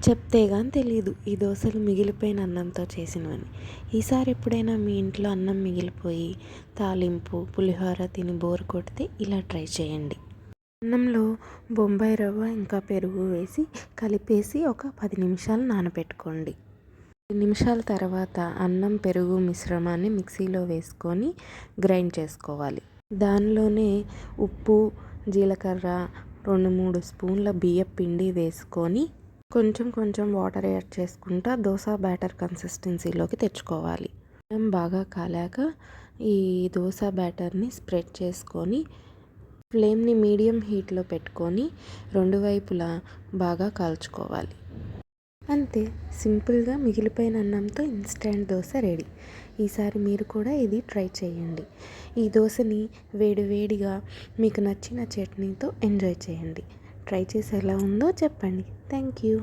చెప్తే గాని తెలీదు ఈ దోశలు మిగిలిపోయిన అన్నంతో చేసినవని. ఈసారి ఎప్పుడైనా మీ ఇంట్లో అన్నం మిగిలిపోయి తాలింపు పులిహోర తిని బోర్ కొడితే ఇలా ట్రై చేయండి. అన్నంలో బొంబాయి రవ్వ ఇంకా పెరుగు వేసి కలిపేసి ఒక 10 నిమిషాలు నానబెట్టుకోండి. 10 నిమిషాల తర్వాత అన్నం పెరుగు మిశ్రమాన్ని మిక్సీలో వేసుకొని గ్రైండ్ చేసుకోవాలి. దానిలోనే ఉప్పు జీలకర్ర 2-3 స్పూన్ల బియ్యం పిండి వేసుకొని కొంచెం కొంచెం వాటర్ యాడ్ చేసుకుంటా దోశ బ్యాటర్ కన్సిస్టెన్సీలోకి తెచ్చుకోవాలి. అన్నం బాగా కాలాక ఈ దోశ బ్యాటర్ని స్ప్రెడ్ చేసుకొని ఫ్లేమ్ని మీడియం హీట్లో పెట్టుకొని 2 వైపులా బాగా కాల్చుకోవాలి. అంతే, సింపుల్గా మిగిలిపోయిన అన్నంతో ఇన్స్టెంట్ దోశ రెడీ. ఈసారి మీరు కూడా ఇది ట్రై చేయండి. ఈ దోశని వేడివేడిగా మీకు నచ్చిన చట్నీతో ఎంజాయ్ చేయండి. ట్రై చేసి ఎలా ఉందో చెప్పండి. Thank you.